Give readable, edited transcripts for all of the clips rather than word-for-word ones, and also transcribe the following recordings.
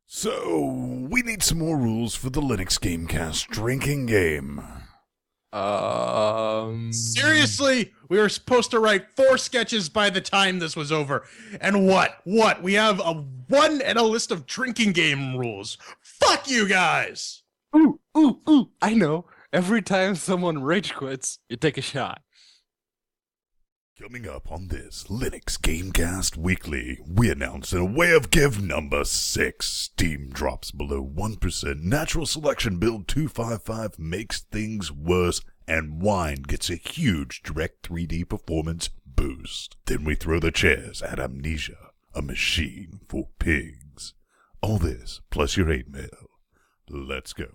So, we need some more rules for the Linux GameCast drinking game. Seriously? We were supposed to write 4 sketches by the time this was over. And what? We have a list of drinking game rules. Fuck you guys! Ooh, I know. Every time someone rage quits, you take a shot. Coming up on this Linux GameCast Weekly, we announce a way of give number 6. Steam drops below 1%. Natural selection build 255 makes things worse. And wine gets a huge direct 3D performance boost. Then we throw the chairs at Amnesia, a machine for pigs. All this plus your hate mail. Let's go.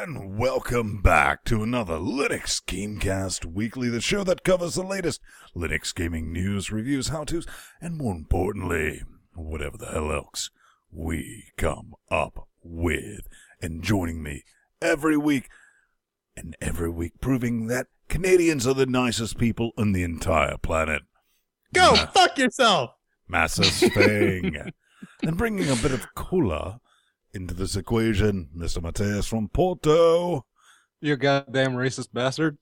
And welcome back to another Linux GameCast Weekly, the show that covers the latest Linux gaming news, reviews, how-tos, and more importantly, whatever the hell else we come up with. And joining me every week, proving that Canadians are the nicest people on the entire planet. Go fuck yourself! Massa Spang. And bringing a bit of cola into this equation, Mr. Mateus from Porto. You goddamn racist bastard.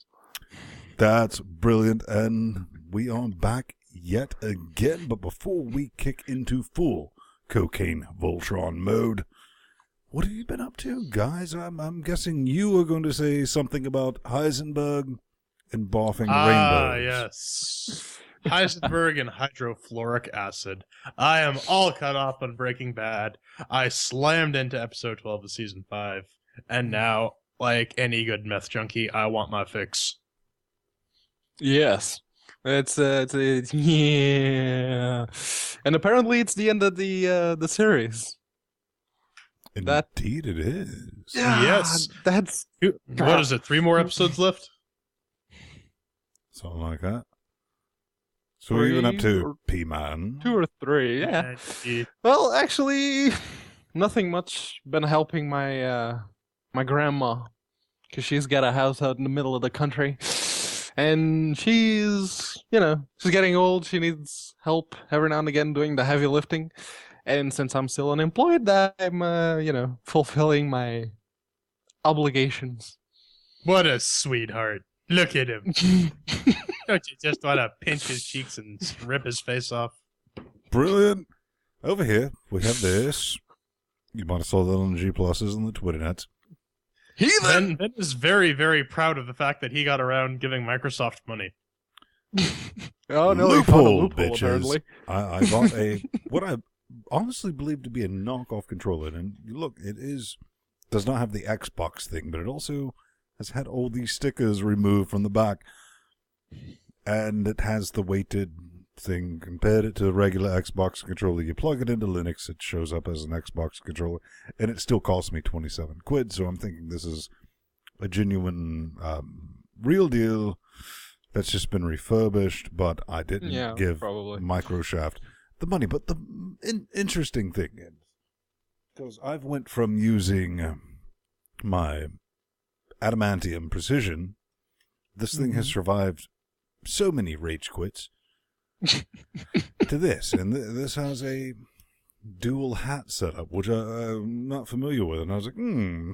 That's brilliant, and we are back yet again. But before we kick into full Cocaine Voltron mode, what have you been up to, guys? I'm guessing you are going to say something about Heisenberg and barfing rainbows. Yes. Heisenberg and hydrofluoric acid. I am all cut off on Breaking Bad. I slammed into episode 12 of season 5. And now, like any good meth junkie, I want my fix. Yes. It's yeah. And apparently it's the end of the series. Indeed it is. Yeah, yes. That's... What is it, 3 more episodes left? Something like that. So what are you even up to, P-Man? 2 or 3, yeah. Well, actually, nothing much. Been helping my my grandma, because she's got a house out in the middle of the country. And she's getting old. She needs help every now and again doing the heavy lifting. And since I'm still unemployed, I'm, fulfilling my obligations. What a sweetheart. Look at him. Don't you just want to pinch his cheeks and rip his face off? Brilliant. Over here, we have this. You might have saw that on the G Pluses and the Twitter nets. Ben is very, very proud of the fact that he got around giving Microsoft money. Oh, no, loophole, bitches. apparently. I bought what I honestly believe to be a knockoff controller. And look, does not have the Xbox thing, but it also has had all these stickers removed from the back. And it has the weighted thing. Compared it to the regular Xbox controller, you plug it into Linux, it shows up as an Xbox controller, and it still costs me 27 quid, so I'm thinking this is a genuine real deal that's just been refurbished, but I didn't give Microshaft the money. But the interesting thing is, because I've went from using my adamantium precision, this thing has survived so many rage quits to this, and this has a dual hat setup, which I'm not familiar with, and I was like,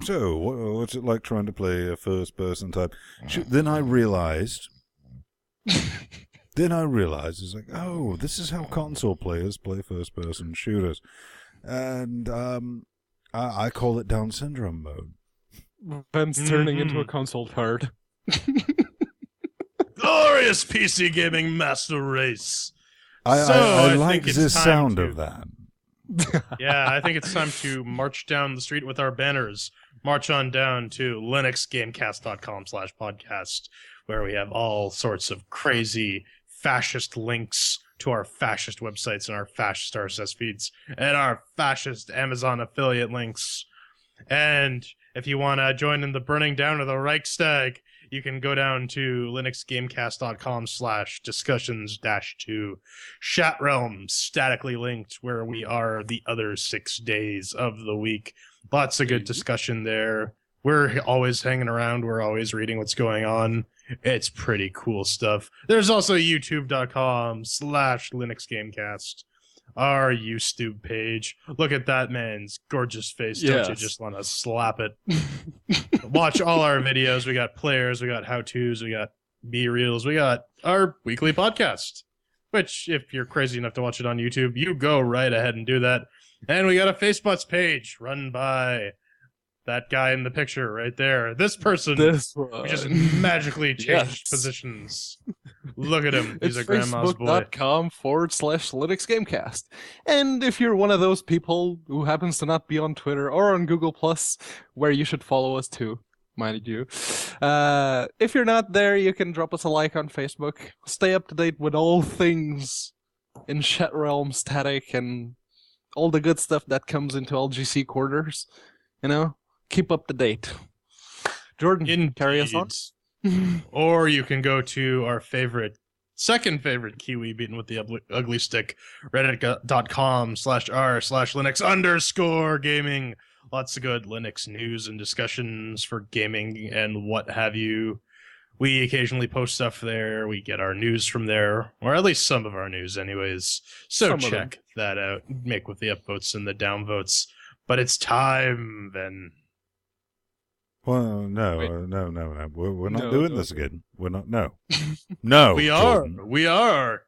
so what's it like trying to play a first-person type? Then I realized, it's like, oh, this is how console players play first-person shooters, and I call it Down syndrome mode. Ben's turning into a console turd. Glorious PC gaming master race. I like the sound of that. Yeah, I think it's time to march down the street with our banners. March on down to linuxgamecast.com/podcast, where we have all sorts of crazy fascist links to our fascist websites and our fascist RSS feeds and our fascist Amazon affiliate links. And if you want to join in the burning down of the Reichstag, you can go down to linuxgamecast.com/discussions-2 chat realm, statically linked, where we are the other 6 days of the week. Lots of good discussion there. We're always hanging around. We're always reading what's going on. It's pretty cool stuff. There's also youtube.com/LinuxGameCast. Our YouTube page. Look at that man's gorgeous face. Don't you just want to slap it? Watch all our videos. We got players. We got how-tos. We got B-reels. We got our weekly podcast, which if you're crazy enough to watch it on YouTube, you go right ahead and do that. And we got a Facebooks page run by that guy in the picture right there. This person who just magically changed positions. Look at him. He's a grandma's boy. Facebook.com/LinuxGameCast. And if you're one of those people who happens to not be on Twitter or on Google+, where you should follow us too, mind you. If you're not there, you can drop us a like on Facebook. Stay up to date with all things in Chat Realm, static, and all the good stuff that comes into LGC quarters. You know? Keep up to date. Jordan, carry us on. Or you can go to our second favorite Kiwi beaten with the ugly stick, reddit.com/r/Linux_gaming. Lots of good Linux news and discussions for gaming and what have you. We occasionally post stuff there. We get our news from there, or at least some of our news anyways. So check that out. Make with the upvotes and the downvotes. But it's time, then. Well, no. We're not doing this again. We're not. No. No. We are. We are.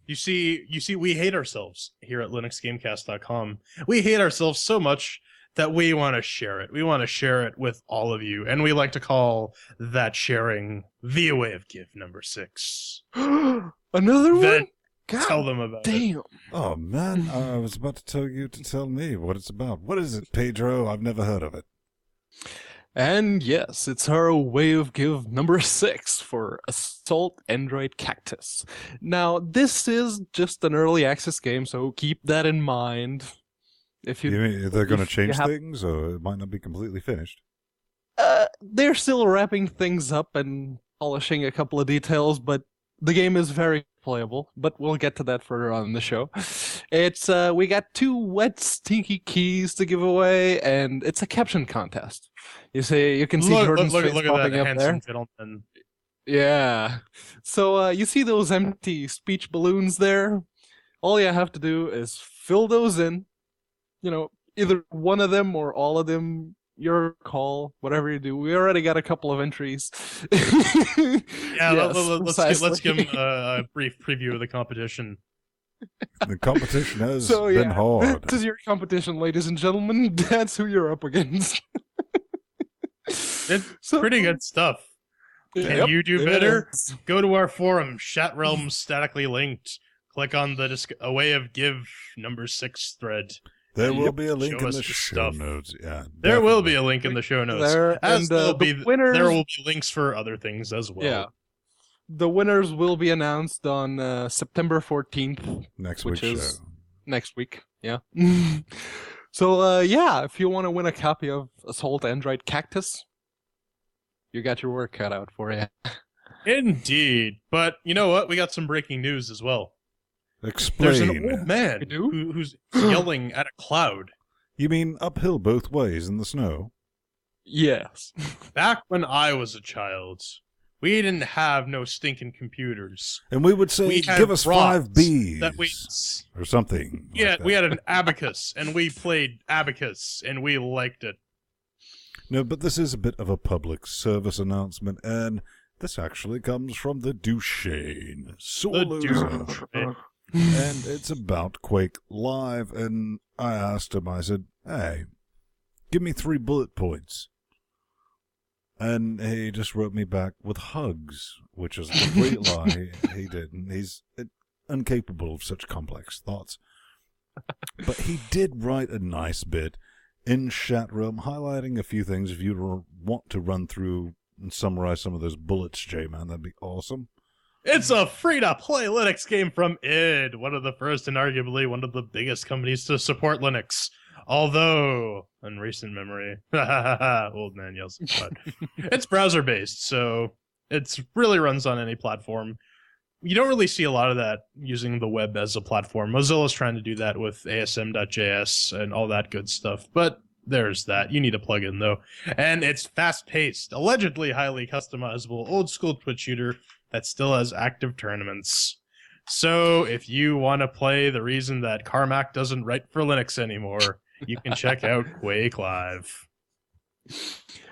You see, we hate ourselves here at LinuxGameCast.com. We hate ourselves so much that we want to share it. We want to share it with all of you. And we like to call that sharing the Way of Give number 6. Another one? God, tell them about it. Oh, man. I was about to tell you to tell me what it's about. What is it, Pedro? I've never heard of it. And yes, it's our Way of Give number 6 for Assault Android Cactus. Now, this is just an early access game, so keep that in mind. If you mean they're going to change things, or it might not be completely finished? They're still wrapping things up and polishing a couple of details, but the game is very playable, but we'll get to that further on in the show. It's we got 2 wet, stinky keys to give away, and it's a caption contest. You can see Jordan's face popping up there. Gentleman. Yeah. So you see those empty speech balloons there? All you have to do is fill those in. You know, either one of them or all of them. Your call, whatever you do. We already got a couple of entries. Let's give them a brief preview of the competition. The competition has been hard. This is your competition, ladies and gentlemen. That's who you're up against. It's pretty good stuff. Can you do better? Go to our forum, Chat Realm statically linked. Click on the A Way of Give number 6 thread. There will be a link in the show notes. Yeah, there will be a link in the show notes. There will be links for other things as well. Yeah. The winners will be announced on September 14th. Next week's show. Next week, yeah. So, if you want to win a copy of Assault Android Cactus, you got your work cut out for you. Indeed. But you know what? We got some breaking news as well. Explain. There's an old man who's yelling at a cloud. You mean uphill both ways in the snow? Yes. Back when I was a child, we didn't have no stinking computers. And we would say, give us 5 Bs. Or something. Yeah, like that. We had an abacus, and we played abacus, and we liked it. No, but this is a bit of a public service announcement, and this actually comes from the Duchesne Solo Zone. And it's about Quake Live, and I asked him, I said, hey, give me 3 bullet points. And he just wrote me back with hugs, which is a complete lie. He didn't. He's incapable of such complex thoughts. But he did write a nice bit in Chat Realm, highlighting a few things. If you want to run through and summarize some of those bullets, J-Man, that'd be awesome. It's a free-to-play Linux game from id, one of the first and arguably one of the biggest companies to support Linux. Although, in recent memory, old man yells, but it's browser-based, so it really runs on any platform. You don't really see a lot of that using the web as a platform. Mozilla's trying to do that with ASM.js and all that good stuff, but there's that. You need a plugin, though. And it's fast-paced, allegedly highly customizable, old-school Twitch shooter that still has active tournaments. So if you want to play the reason that Carmack doesn't write for Linux anymore, you can check out Quake Live.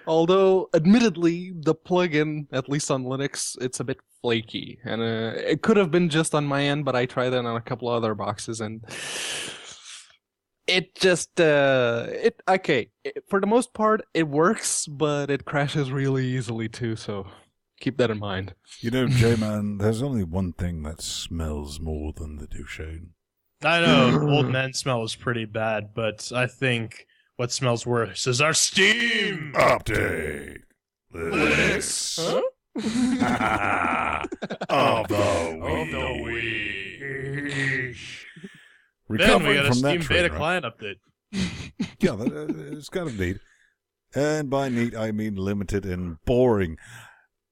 Although, admittedly, the plugin, at least on Linux, it's a bit flaky. And it could have been just on my end, but I tried it on a couple of other boxes, and it just, for the most part, it works, but it crashes really easily too, so keep that in mind. You know, J-Man, there's only one thing that smells more than the douche. I know, old man smell is pretty bad, but I think what smells worse is our Steam Update. Linux. Huh? Of the week. Then we got a from that Steam beta train, client update. Yeah, it's kind of neat. And by neat, I mean limited and boring.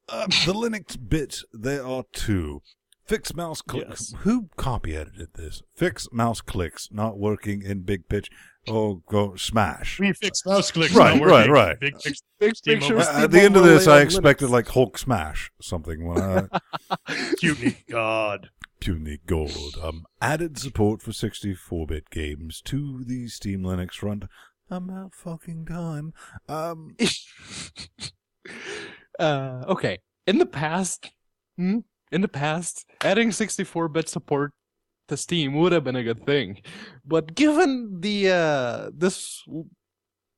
The Linux bits, there are two. Fix mouse clicks. Yes. Who copy edited this? Fix mouse clicks not working in big pitch. Oh, go smash. We fix mouse clicks. Right. Big picture. At the end of this, I expected like Hulk smash something. Puny God. Puny God. Added support for 64-bit games to the Steam Linux front. About fucking time. Okay. In the past, adding 64-bit support to Steam would have been a good thing, but given the this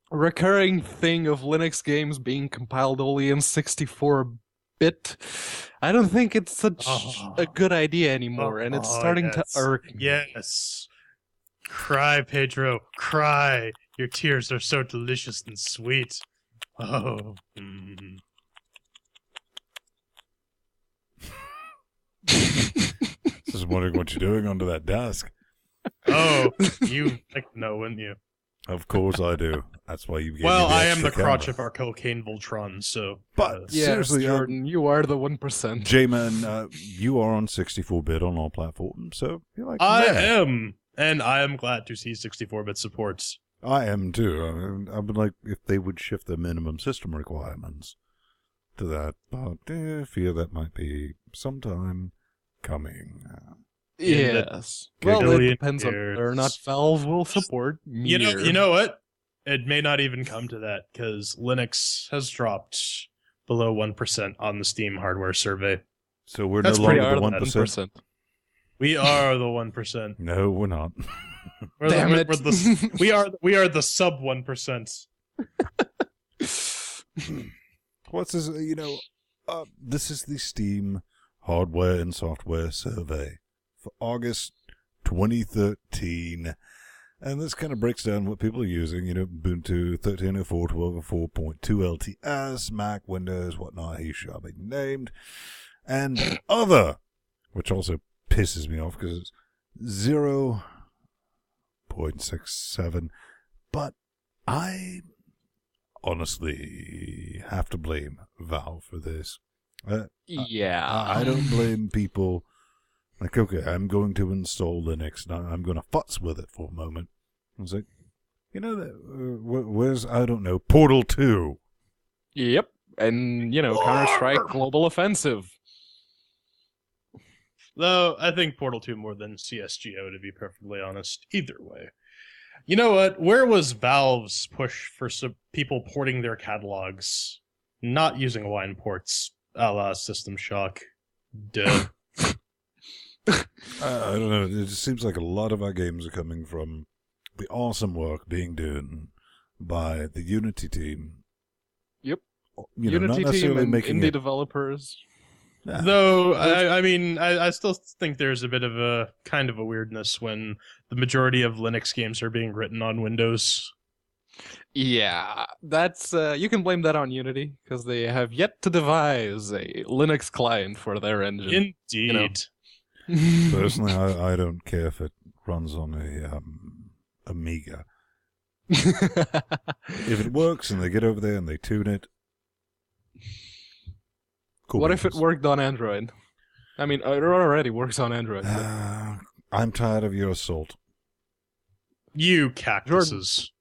recurring thing of Linux games being compiled only in 64-bit, I don't think it's such a good idea anymore, and it's starting to irk me. Yes. Cry, Pedro, cry. Your tears are so delicious and sweet. Oh. Just wondering what you're doing under that desk. Oh, you know, wouldn't you? Of course I do. That's why you gave me Well, the I am the extra crotch camera. of our cocaine Voltron, so... But yes, seriously, Jordan, you are the 1%. J-Man, you are on 64-bit on all platforms, so you're like, I yeah. am, and I am glad to see 64-bit support. I am too. I would like if they would shift the minimum system requirements to that, but I fear that might be sometime coming. Yes. Well, it depends on whether or not Valve will support You know what? It may not even come to that, because Linux has dropped below 1% on the Steam hardware survey. So we're no longer the 1%? We are the 1%. No, we're not. We are the sub 1%. What's this? This is the Steam hardware and software survey for August 2013. And this kind of breaks down what people are using, Ubuntu 13.04, 12.4.2 LTS, Mac, Windows, whatnot, he shall be named, and other, which also pisses me off because it's 0.67, but I honestly have to blame Valve for this. Yeah. I don't blame people. Like, okay, I'm going to install Linux, and I'm going to futz with it for a moment. I was like, where's, I don't know, Portal 2? Yep. And, Counter-Strike Global Offensive. Though, I think Portal 2 more than CSGO, to be perfectly honest. Either way. You know what? Where was Valve's push for people porting their catalogs? Not using wine ports, a la System Shock. Duh. I don't know. It just seems like a lot of our games are coming from the awesome work being done by the Unity team. Yep. Unity team and indie developers. Yeah. Though, I still think there's a bit of a kind of a weirdness when the majority of Linux games are being written on Windows. Yeah, that's you can blame that on Unity because they have yet to devise a Linux client for their engine. Indeed. Personally, I don't care if it runs on a Amiga. If it works and they get over there and they tune it, cool. What if it worked on Android? I mean, it already works on Android. I'm tired of your assault. You cactuses.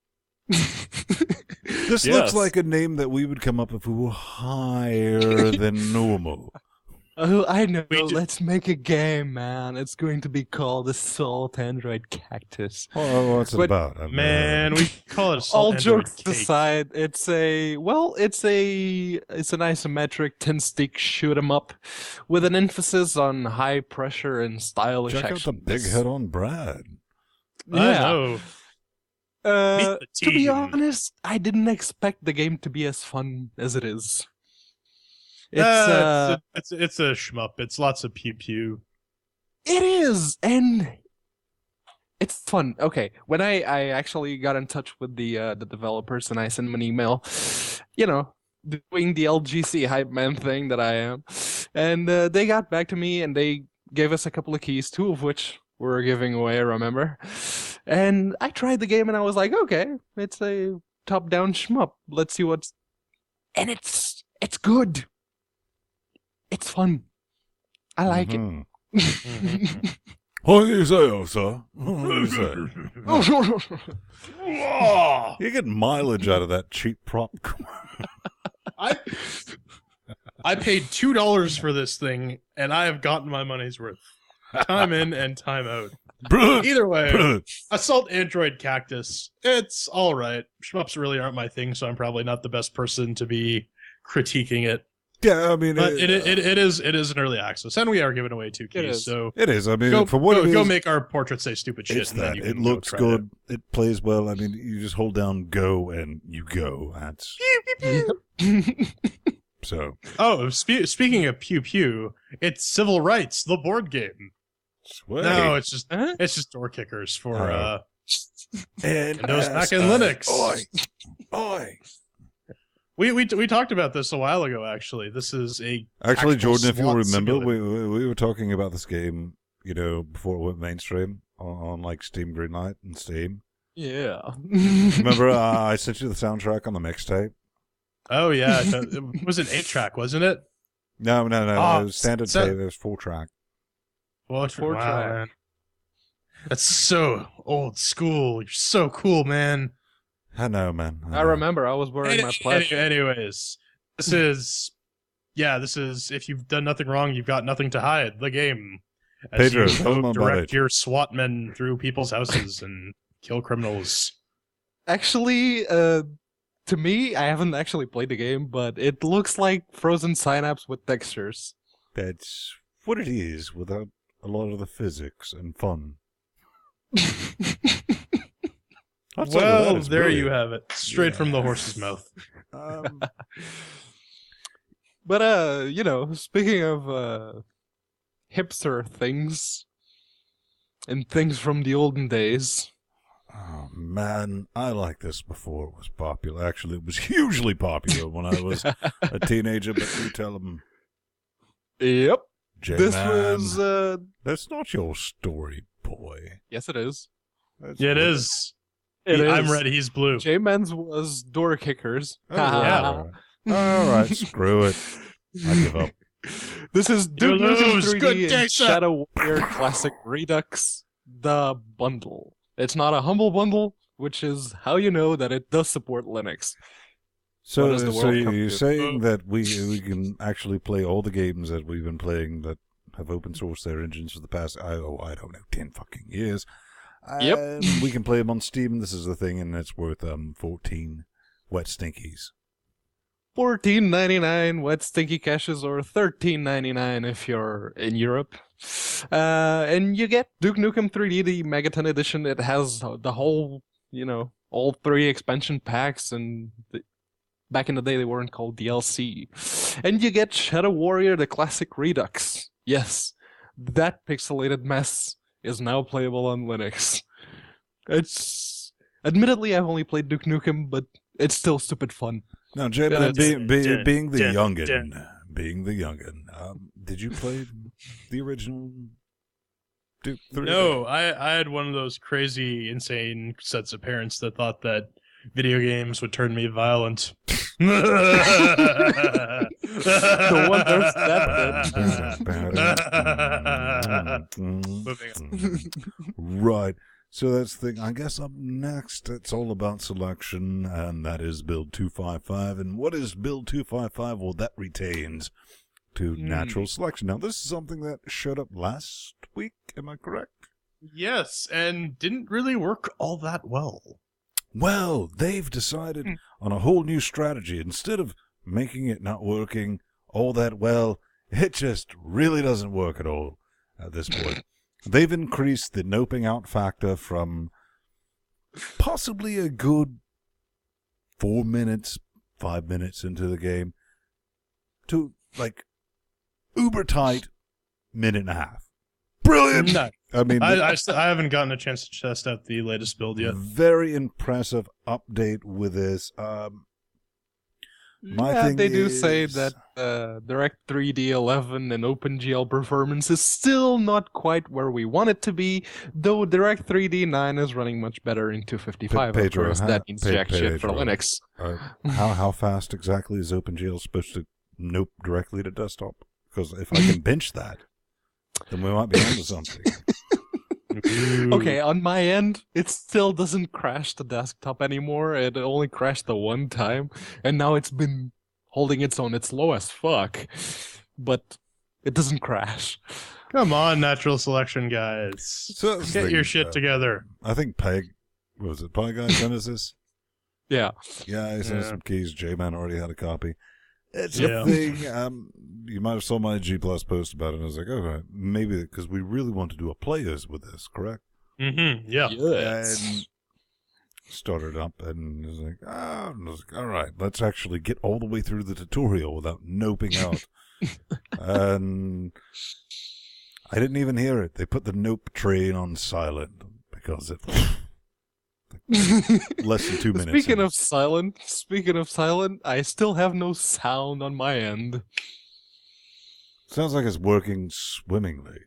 This looks like a name that we would come up if we were higher than normal. Oh, I know. Let's make a game, man. It's going to be called Assault Android Cactus. Oh, what's it about? Man, we call it Assault All Android jokes Cake. aside, it's an isometric 10-stick shoot 'em up with an emphasis on high pressure and stylish Check action. out the big head on Brad. I know. To Meet the be team. honest, I didn't expect the game to be as fun as it is. It's It's a shmup. It's lots of pew pew. It is, and it's fun. Okay, when I actually got in touch with the developers and I sent them an email, doing the LGC hype man thing that I am, and they got back to me and they gave us a couple of keys, 2 of which we're giving away, remember? And I tried the game and I was like, okay, it's a top-down shmup. Let's see and it's good. It's fun. I like it. What do you say, officer? What do you say? You get mileage out of that cheap prop. I paid $2 for this thing, and I have gotten my money's worth. Time in and time out. Either way, Assault Android Cactus, it's all right. Shmups really aren't my thing, so I'm probably not the best person to be critiquing it. Yeah, I mean, But it is an early access, and we are giving away 2 keys. So it is. I mean, go, for what go, it is, go make our portrait say stupid shit. it's And then that. you It can looks go try good. It plays well. I mean, you just hold down go and you go. That's so. Oh, speaking of pew pew, it's Civil Rights, the board game. Sweet. No, it's just door kickers for and Windows, Mac, and Linux. Oi. We talked about this a while ago. Actually, this is Actually, actual Jordan, if you SWAT remember, simulator. we were talking about this game, before it went mainstream on like Steam Greenlight and Steam. Yeah. Remember, I sent you the soundtrack on the mixtape. Oh yeah, it was an 8-track, wasn't it? No, Oh, it was standard so- tape. It was 4-track. Well, 4-track. man. That's so old school. You're so cool, man. I know, man. I remember I was wearing my pledge. Anyways, this is if you've done nothing wrong, you've got nothing to hide. The game. As Pedro, you tell them about direct it. your SWAT men through people's houses and kill criminals. Actually, to me, I haven't actually played the game, but it looks like Frozen Synapse with textures. That's what it is, without a lot of the physics and fun. Well, there you have it. Straight from the horse's mouth. But, speaking of hipster things and things from the olden days. Oh, man, I liked this before it was popular. Actually, it was hugely popular when I was a teenager, but you tell them. Yep. This J-Man, was, that's not your story, boy. yes it is. That's Yeah, it what- is. It I'm is. red, he's blue. J-Man's was door kickers. Oh, yeah. All right, screw it. I give up. This is Duke You Nukem lose. 3D Good and day, sir. Shadow Warrior Classic Redux, the bundle. It's not a humble bundle, which is how you know that it does support Linux. So, What does the world come you're to? saying that we can actually play all the games that we've been playing that have open sourced their engines for the past, I don't know, 10 fucking years. Yep. And we can play them on Steam. This is the thing, and it's worth 14 wet stinkies. $14.99 wet stinky caches, or $13.99 if you're in Europe. And you get Duke Nukem 3D, the Megaton Edition. It has the whole, all 3 expansion packs, and back in the day they weren't called DLC. And you get Shadow Warrior, the Classic Redux. Yes, that pixelated mess is now playable on Linux. It's admittedly I've only played Duke Nukem, but it's still stupid fun. Now, J-Man, Dun, being the dun, youngin', did you play the original Duke 3D? No, I had one of those crazy, insane sets of parents that thought that video games would turn me violent. The one there's that Moving on. Right. So that's the thing. I guess up next, it's all about selection, and that is build 255. And what is build 255? Well, that retains to natural selection. Now, this is something that showed up last week. Am I correct? Yes, and didn't really work all that well. Well, they've decided on a whole new strategy. Instead of making it not working all that well, it just really doesn't work at all at this point. They've increased the noping out factor from possibly a good 4 minutes, 5 minutes into the game to like uber tight minute and a half. Brilliant! No. I mean, I haven't gotten a chance to test out the latest build yet. Very impressive update with this. They do say that Direct 3D 11 and OpenGL performance is still not quite where we want it to be, though Direct 3D 9 is running much better in 255. Pedro, of course, that means jack shit for Linux. How fast exactly is OpenGL supposed to nope directly to desktop? Because if I can bench that, then we might be onto something. Okay, on my end, it still doesn't crash the desktop anymore. It only crashed the one time, and now it's been holding its own. It's low as fuck, but it doesn't crash. Come on, natural selection guys. So get your shit together. I think Peg, what was it, Peg Guy sent us this? Yeah. Yeah, he sent us some keys. J-Man already had a copy. It's a thing. You might have saw my G Plus post about it, and I was like, okay, maybe because we really want to do a players with this, correct? Mm-hmm. Yeah. Yes. And started up, and I was like, all right, let's actually get all the way through the tutorial without noping out. And I didn't even hear it. They put the nope train on silent because it. Less than 2 minutes. Speaking of silent, I still have no sound on my end. Sounds like it's working swimmingly.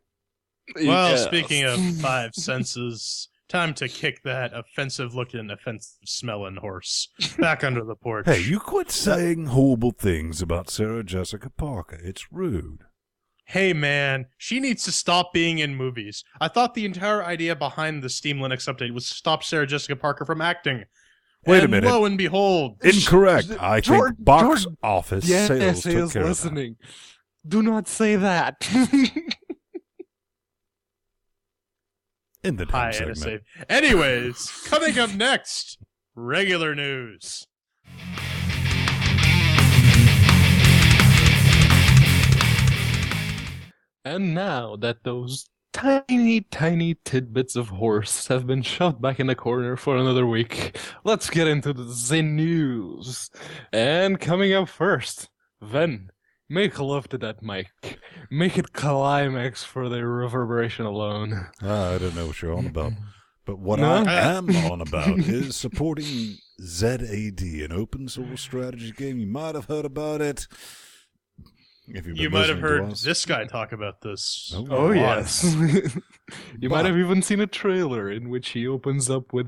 Well, Yes. speaking of five senses, time to kick that offensive-looking, offensive-smelling horse back under the porch. Hey, you quit saying horrible things about Sarah Jessica Parker. It's rude. Hey man, she needs to stop being in movies. I thought the entire idea behind the Steam Linux update was to stop Sarah Jessica Parker from acting. Wait a And minute. lo and behold, Incorrect. I think box office Yes, sales NSA took is care listening. Do not say that. of that. In the hi damn segment. NSA. Anyways, coming up next, regular news. And now that those tiny, tiny tidbits of horse have been shoved back in the corner for another week, let's get into the Zen news. And coming up first, Ven, make love to that mic. Make it climax for the reverberation alone. I don't know what you're on about. But what No? I am on about is supporting ZAD, an open source strategy game. You might have heard about it. If you've been You might have listening to heard us. this guy talk about this. Oh, a lot. yes. You might But- have even seen a trailer in which he opens up with,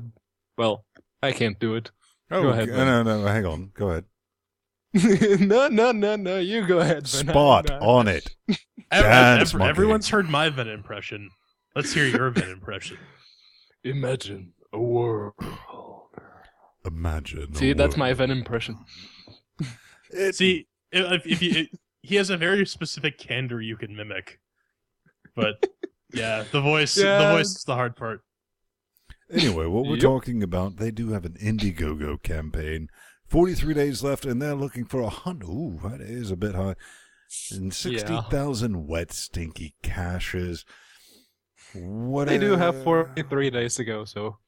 well, I can't do it. Oh, Go ahead, okay. Ben. No, hang on. Go ahead. No, you go ahead, Ben. Spot I'm not. on it. Dance monkey. Everyone's heard my Ven impression. Let's hear your Ven impression. Imagine a world. Imagine. See, a that's my world. Ven impression. See, if you, he has a very specific candor you can mimic, but yeah, the voice is the hard part. Anyway, what we're Yep. talking about, they do have an Indiegogo campaign. 43 days left, and they're looking for 100. Ooh, that is a bit high. And 60,000 wet, stinky caches. What They do have 43 days to go, so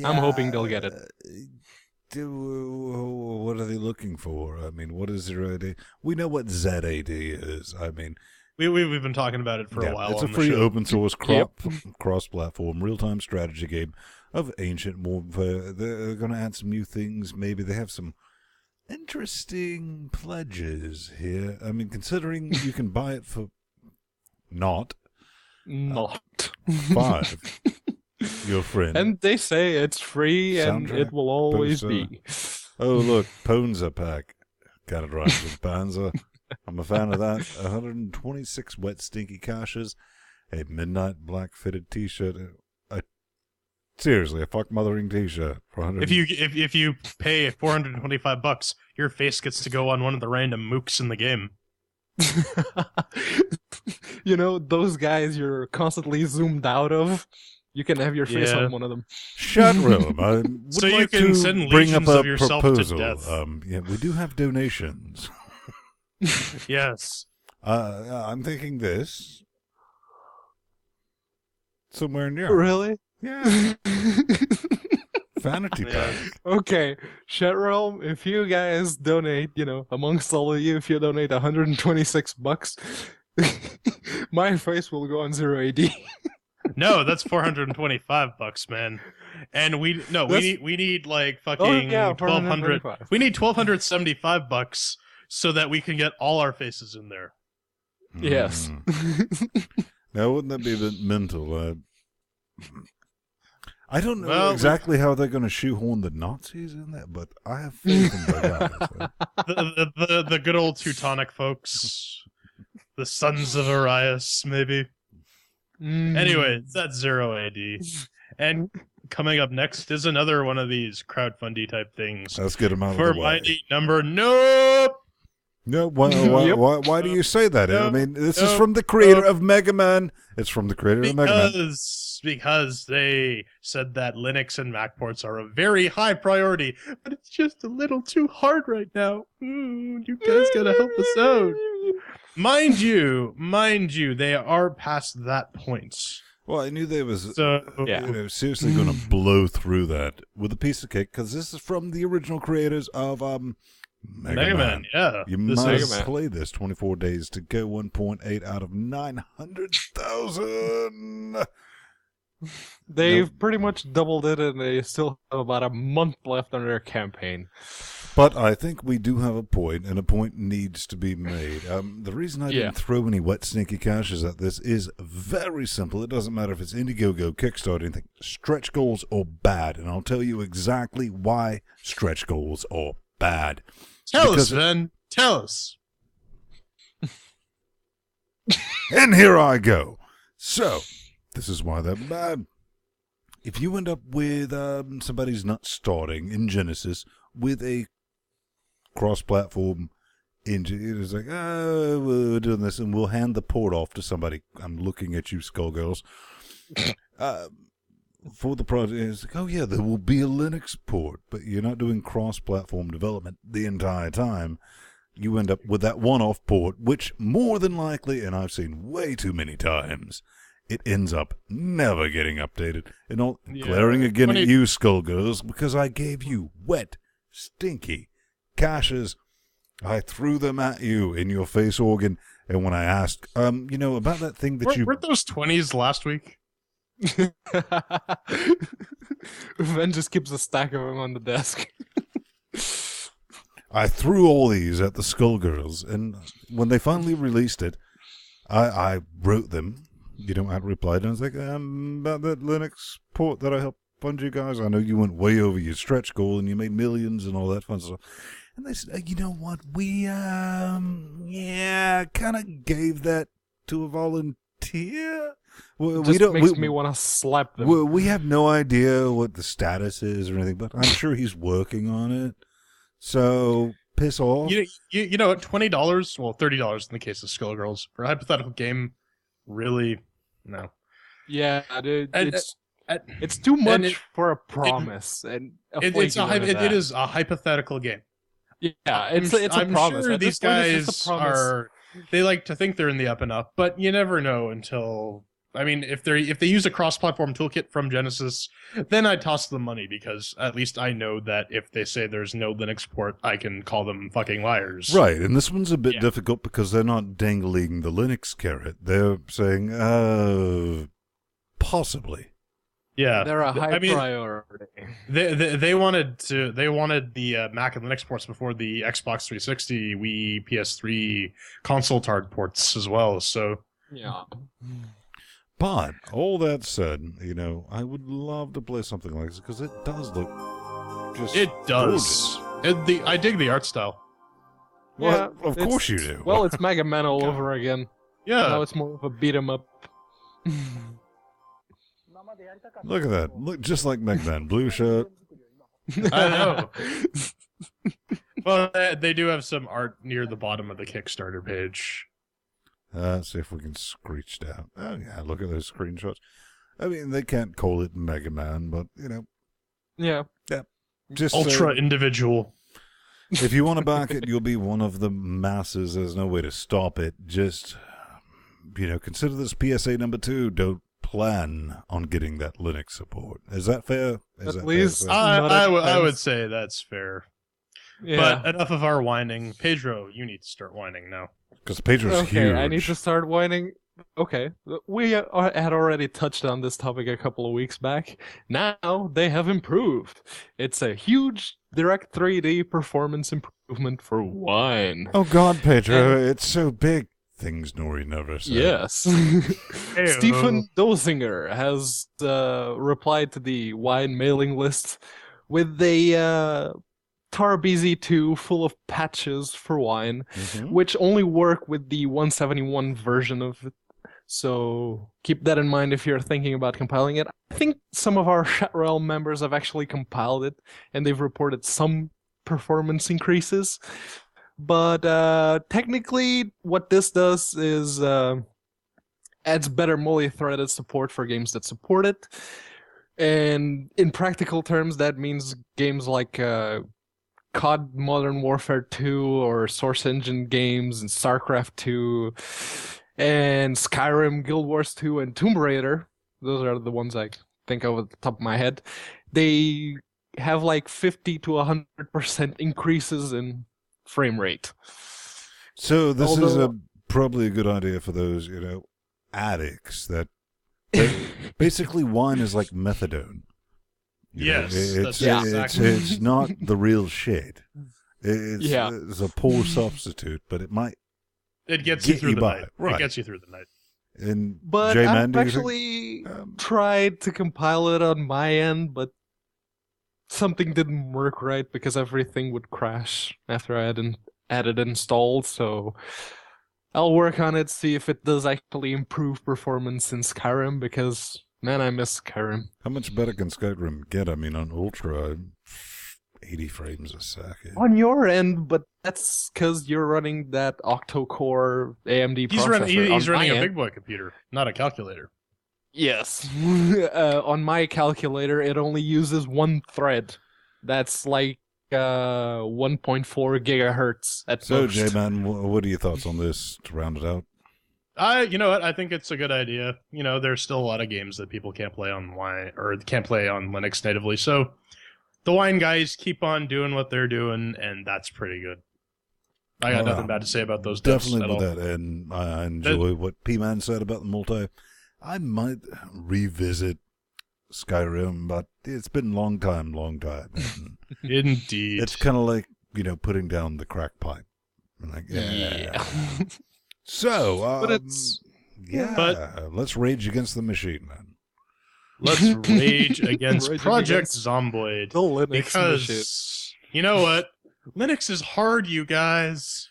I'm hoping they'll get it. What are they looking for? I mean, what is their idea? We know what ZAD is. I mean, We've been talking about it for a while. it's a on the free show. open source Yep. cross-platform real-time strategy game of ancient warfare. They're going to add some new things. Maybe they have some interesting pledges here. I mean, considering you can buy it for not Not. 5, your friend. And they say it's free and Soundtrack, it will always poster. be. Oh, look, Ponza pack. Got it right with Panzer. I'm a fan of that. 126 wet, stinky caches, a midnight black fitted t-shirt, a Seriously, a fuck mothering T-shirt for 100. If you pay $425, your face gets to go on one of the random mooks in the game. You know, those guys you're constantly zoomed out of, you can have your face on one of them. Shut room. I would So like you can to send bring up legions a of yourself proposal. to death. Yeah, we do have donations. Yes. I'm thinking this somewhere near. Really? Yeah. Vanity pack. Okay, Chat Realm, if you guys donate, amongst all of you, if you donate $126, my face will go on 0 AD. No, that's $425, man. And we need like fucking 1,200. We need $1,275 so that we can get all our faces in there. Yes. Now, wouldn't that be a bit mental? I don't know exactly how they're going to shoehorn the Nazis in there, but I have faith in their guys. The good old Teutonic folks, the sons of Arius, maybe. Anyway, that's 0 AD. And coming up next is another one of these crowdfundy type things. Let's get them out of For the way. mighty number, nope. No, why do you say that? I mean, this is from the creator of Mega Man. It's from the creator of Mega Man. Because they said that Linux and Mac ports are a very high priority, but it's just a little too hard right now. You guys gotta help us out. Mind you, they are past that point. Well, I knew they was seriously going to blow through that with a piece of cake, because this is from the original creators of Mega Man. Yeah. You must play this 24 days to go 1.8 out of 900,000. They've pretty much doubled it, and they still have about a month left on their campaign. But I think we do have a point, and a point needs to be made. The reason I didn't throw any wet, stinky caches at this is very simple. It doesn't matter if it's Indiegogo, Kickstarter, anything. Stretch goals are bad, and I'll tell you exactly why stretch goals are bad. Tell us, Sven. Tell us. And here I go. So, this is why they're bad. If you end up with somebody's not starting in Genesis with a cross-platform into it's like, we're doing this, and we'll hand the port off to somebody. I'm looking at you, Skullgirls. For the project, it's like, there will be a Linux port, but you're not doing cross-platform development the entire time. You end up with that one-off port, which more than likely, and I've seen way too many times, it ends up never getting updated. And all glaring again at you, Skullgirls, because I gave you wet, stinky caches. I threw them at you in your face organ, and when I asked, about that thing that Weren't those 20s last week? Ven just keeps a stack of them on the desk. I threw all these at the Skullgirls, and when they finally released it, I wrote them. I replied, and I was like, about that Linux port that I helped fund you guys. I know you went way over your stretch goal, and you made millions and all that fun stuff. And they said, you know what, we, kind of gave that to a volunteer. Makes me want to slap them. We have no idea what the status is or anything, but I'm sure he's working on it. So piss off. You know what? $20, well, $30 in the case of Skullgirls for a hypothetical game. Really, no. Yeah, dude. It's too much for a promise. It is a hypothetical game. Yeah, it's a promise. Sure these guys they like to think they're in the up and up, but you never know until. I mean, if they use a cross-platform toolkit from Genesis, then I toss them money, because at least I know that if they say there's no Linux port, I can call them fucking liars. Right, and this one's a bit difficult because they're not dangling the Linux carrot. They're saying, possibly. Yeah, they're a high priority. They wanted the Mac and Linux ports before the Xbox 360, Wii, PS3 console target ports as well. So yeah. But all that said, I would love to play something like this because it does look just gorgeous. I dig the art style. Well, of course you do. Well, it's Mega Man all over again. Yeah. Now it's more of a beat 'em up. Look at that. Look just like Megman. Blue shirt. I know. Well, they do have some art near the bottom of the Kickstarter page. Let's see if we can screech down. Oh, yeah, look at those screenshots. I mean, they can't call it Mega Man, but, you know. Yeah. Yeah. Just Ultra individual. If you want to back it, you'll be one of the masses. There's no way to stop it. Just, consider this PSA number 2. Don't plan on getting that Linux support. Is that fair? At least I would say that's fair. Yeah. But enough of our whining. Pedro, you need to start whining now. Because Pedro's huge. I need to start whining. Okay, we had already touched on this topic a couple of weeks back. Now they have improved. It's a huge Direct 3D performance improvement for Wine. Oh God, Pedro, it's so big. Things Nori never said. Yes. Stephen Dosinger has replied to the Wine mailing list with a TarBZ2 full of patches for Wine, which only work with the 171 version of it. So keep that in mind if you're thinking about compiling it. I think some of our Chat Realm members have actually compiled it, and they've reported some performance increases. But technically, what this does is adds better multi-threaded support for games that support it. And in practical terms, that means games like COD Modern Warfare 2 or Source Engine games and StarCraft 2 and Skyrim, Guild Wars 2, and Tomb Raider. Those are the ones I think of at the top of my head. They have like 50 to 100% increases in frame rate. So this is probably a good idea for those, addicts that basically Wine is like methadone. It's not the real shit. It's a poor substitute, but it might. It gets you through the night. Right. It gets you through the night. But J-Man, I've actually tried to compile it on my end, but something didn't work right because everything would crash after I had it installed. So I'll work on it, see if it does actually improve performance in Skyrim, because man, I miss Skyrim. How much better can Skyrim get? I mean, on Ultra, 80 frames a second. On your end, but that's because you're running that octo-core AMD processor. He's running a big boy computer, not a calculator. Yes. On my calculator, it only uses one thread. That's like 1.4 gigahertz at most. So, J-Man, what are your thoughts on this to round it out? You know what? I think it's a good idea. There's still a lot of games that people can't play on Wine or can't play on Linux natively. So the Wine guys keep on doing what they're doing, and that's pretty good. I got nothing bad to say about those. Definitely with that, and I enjoy what P-Man said about the multi. I might revisit Skyrim, but it's been a long time. Indeed. It's kind of like, putting down the crack pipe. Like, yeah. So, let's rage against the machine, then. Let's rage against Project Zomboid. The Linux because, machine. You know what? Linux is hard, you guys.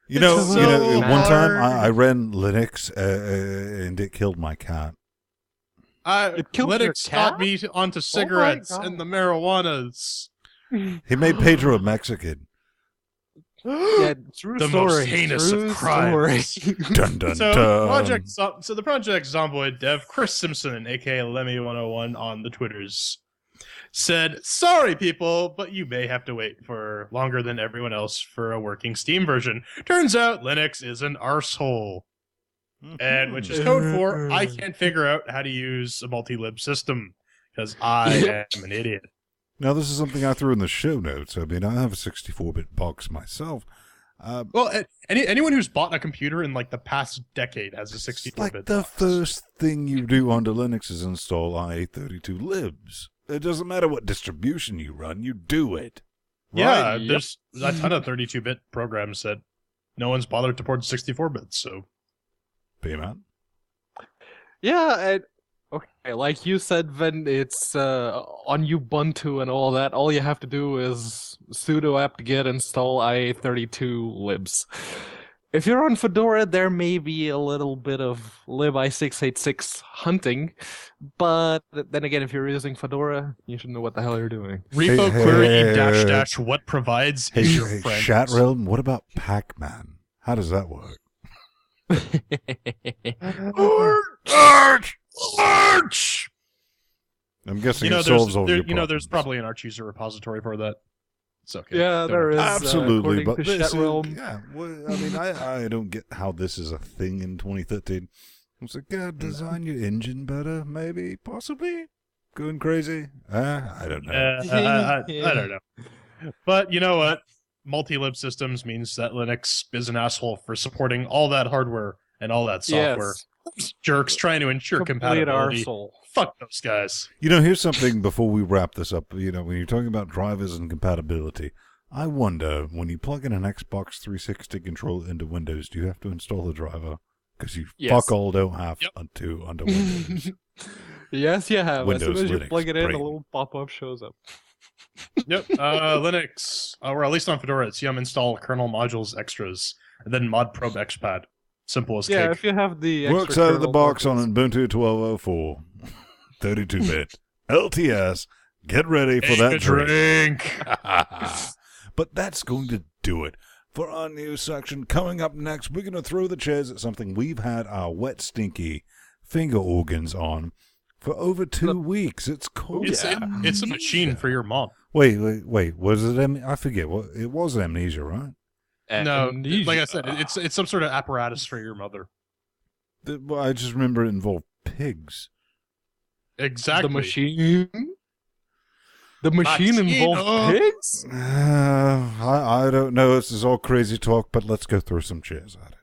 One time I ran Linux and it killed my cat. Linux got me onto cigarettes and the marijuanas. He made Pedro a Mexican. Yeah, true the story. Most heinous of crimes. Dun, dun, So dun. the Project Zomboid dev Chris Simpson, aka Lemmy101 on the Twitters, said, "Sorry, people, but you may have to wait for longer than everyone else for a working Steam version. Turns out Linux is an arsehole." And which is code for I can't figure out how to use a multi-lib system because I am an idiot. Now, this is something I threw in the show notes. I mean, I have a 64-bit box myself. Well, anyone who's bought a computer in like the past decade has a 64-bit like box. the first thing you do under Linux is install IA32 libs. It doesn't matter what distribution you run, you do it. Right? Yeah, there's a ton of 32-bit programs that no one's bothered to port to 64-bits, so... P-Man? Yeah, okay, like you said, Ven, it's on Ubuntu and all that. All you have to do is sudo apt-get install IA32 libs. If you're on Fedora, there may be a little bit of libi686 hunting, but then again, if you're using Fedora, you should know what the hell you're doing. Repo query -- what provides is your friend. Chat realm, what about Pac-Man? How does that work? Arch! I'm guessing it solves all your problems. There's probably an Arch user repository for that. It's okay. Yeah, there is. Absolutely, but this is, realm. yeah. Well, I mean, I don't get how this is a thing in 2013. It's like, design your engine better, maybe, possibly. Going crazy? I don't know. I don't know. But you know what? Multi-lib systems means that Linux is an asshole for supporting all that hardware and all that software. Yes. Jerks trying to ensure compatibility. Arsehole. Fuck those guys. Here's something before we wrap this up. When you're talking about drivers and compatibility, I wonder, when you plug in an Xbox 360 controller into Windows, do you have to install a driver? Because you fuck all don't have to under Windows. Yes, you have. Windows, as soon as you Linux, plug it in, brain. a little pop-up shows up. Yep. Linux, or at least on Fedora, it's yum install kernel modules extras, and then mod probe xpad. Simple as Yeah, cake. if you have the Works extra out of the kernel box on modules. Ubuntu 12.04. 32-bit. LTS. Get ready for that drink. But that's going to do it for our news section. Coming up next, we're going to throw the chairs at something we've had our wet, stinky finger organs on for over 2 weeks. It's called It's a machine for your mom. Wait. Was it I forget. What it was Amnesia, right? No, Amnesia. like I said, it's some sort of apparatus for your mother. Well, I just remember it involved pigs. Exactly. The machine? The machine involved pigs? I don't know. This is all crazy talk, but let's go throw some chairs at it.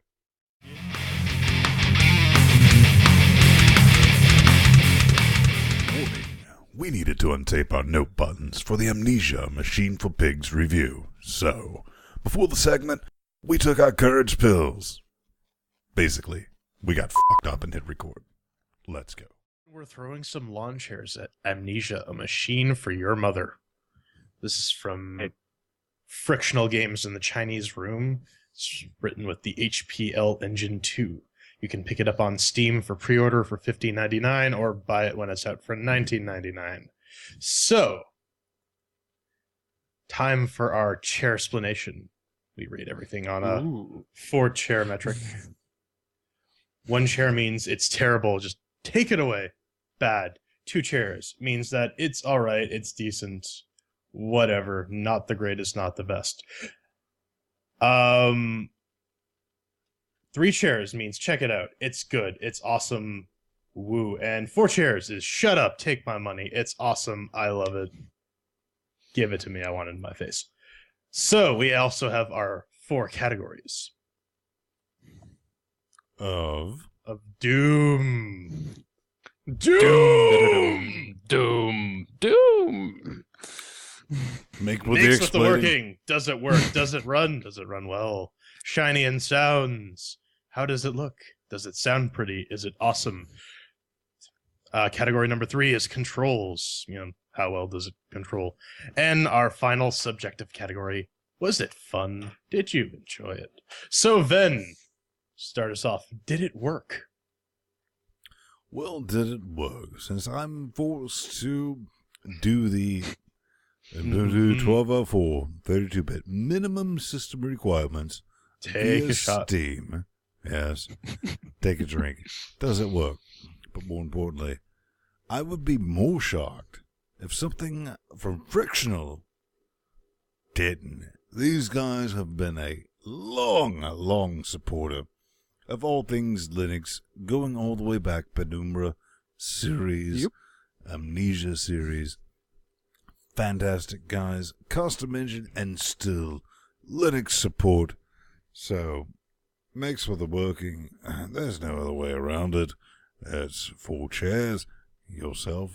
We needed to untape our note buttons for the Amnesia Machine for Pigs review. So, before the segment, we took our courage pills. Basically, we got fucked up and hit record. Let's go. We're throwing some lawn chairs at Amnesia, a machine for your mother. This is from Frictional Games in the Chinese Room. It's written with the HPL Engine 2. You can pick it up on Steam for pre-order for $15.99 or buy it when it's out for $19.99. So, time for our chair explanation. We rate everything on a 4-chair metric. 1 chair means it's terrible, just take it away. Bad. 2 chairs means that it's alright, it's decent, whatever, not the greatest, not the best. 3 chairs means check it out, it's good, it's awesome, woo. And 4 chairs is shut up, take my money, it's awesome, I love it, give it to me, I want it in my face. So we also have our 4 categories Of Doom. Doom. Make with Makes the with the working. Does it work? Does it run? Does it run well? Shiny and sounds. How does it look? Does it sound pretty? Is it awesome? Category number 3 is controls. How well does it control? And our final subjective category, was it fun? Did you enjoy it? So Ven, start us off. Did it work? Well, did it work? Since I'm forced to do the Ubuntu 12.04 32-bit minimum system requirements Take via a shot. Steam. Yes. Take a drink. Does it work? But more importantly, I would be more shocked if something from Frictional didn't. These guys have been a long supporter of all things Linux, going all the way back Penumbra series, Amnesia series. Fantastic guys, custom engine, and still Linux support. So, makes for the working. There's no other way around it. It's 4 chairs, yourself.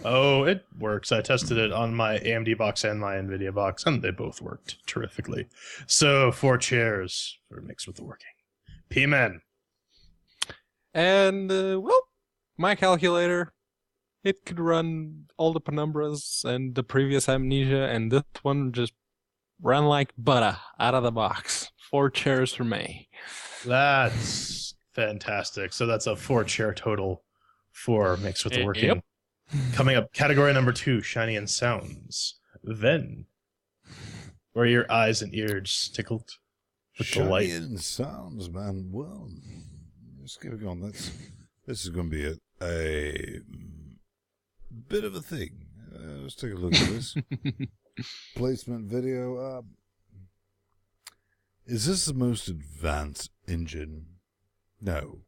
Oh, it works. I tested it on my AMD box and my NVIDIA box, and they both worked terrifically. So, 4 chairs for mix with the working. P-Man. And, my calculator, it could run all the Penumbras and the previous Amnesia, and this one just ran like butter out of the box. 4 chairs for me. That's fantastic. So that's a 4-chair total for Mixed with the Working. Yep. Coming up, category number 2, Shiny and Sounds. Then, were your eyes and ears tickled with Shiny delight? and Sounds, man. Well, let's get it going. This is going to be a bit of a thing. Let's take a look at this. Placement video. Is this the most advanced engine? No.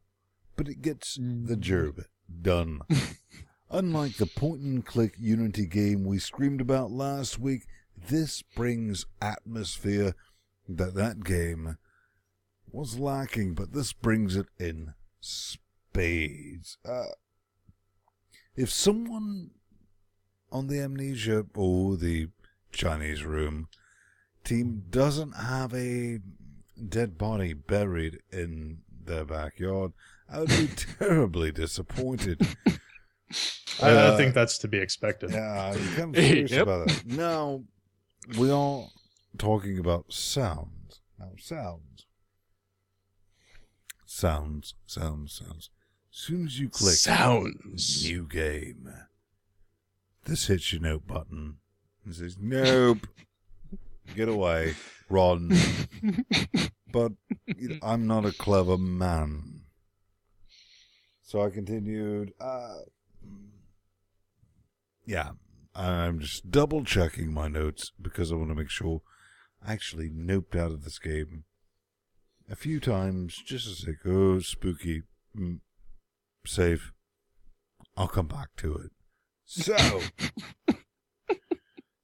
But it gets the job done. Unlike the point-and-click Unity game we screamed about last week, this brings atmosphere that game was lacking, but this brings it in spades. If someone on the Amnesia or the Chinese room team doesn't have a dead body buried in their backyard, I would be terribly disappointed. I think that's to be expected. Yeah, I'm kind of serious about it. Now, we are talking about sounds. Now, sounds. As soon as you click sounds, new game, this hits your nope button and says, nope, get away, run. But I'm not a clever man. So I continued, yeah, I'm just double checking my notes because I want to make sure I actually noped out of this game a few times just to say, oh, spooky, safe. I'll come back to it. So,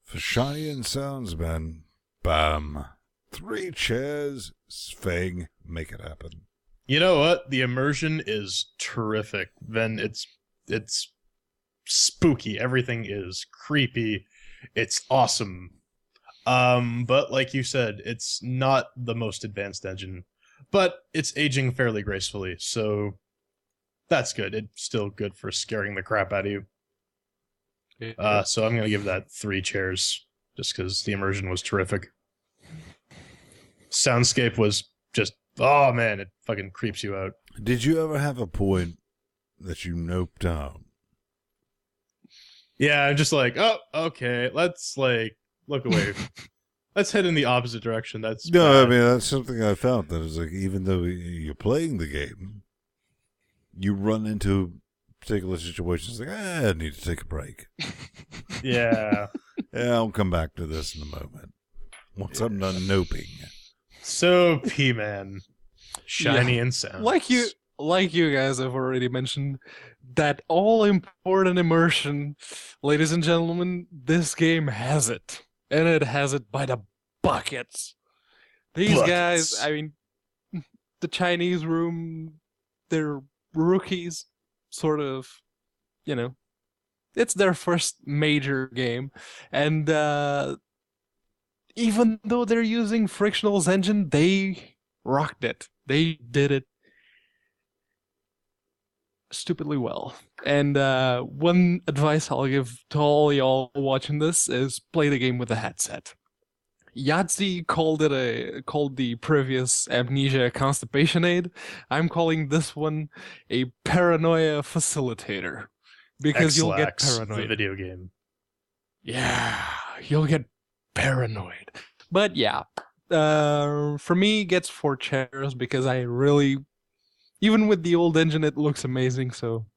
for Shiny and Sounds, man, bam, 3 chairs, Sveng, make it happen. You know what? The immersion is terrific. Then it's spooky. Everything is creepy. It's awesome. But like you said, it's not the most advanced engine, but it's aging fairly gracefully. So that's good. It's still good for scaring the crap out of you. So I'm going to give that 3 chairs just because the immersion was terrific. Soundscape was just, oh man, it fucking creeps you out. Did you ever have a point that you noped out? Yeah, I'm just like, oh, okay, let's like look away. Let's head in the opposite direction. That's no, bad. I mean that's something I found that is like even though you're playing the game, you run into particular situations like I need to take a break. Yeah. Yeah, I'll come back to this in a moment. Once I'm done noping. So P-Man, Shiny and Sounds. Like you guys have already mentioned, that all-important immersion, ladies and gentlemen, this game has it. And it has it by the buckets. These guys, I mean, the Chinese room, they're rookies, sort of, you know. It's their first major game. And even though they're using Frictional's engine, they rocked it. They did it stupidly well. And one advice I'll give to all y'all watching this is play the game with a headset. Yahtzee called the previous Amnesia a constipation aid. I'm calling this one a paranoia facilitator. Because you'll get paranoid. The video game. Yeah, you'll get paranoid. But yeah, for me, it gets 4 chairs because I really, even with the old engine, it looks amazing. So,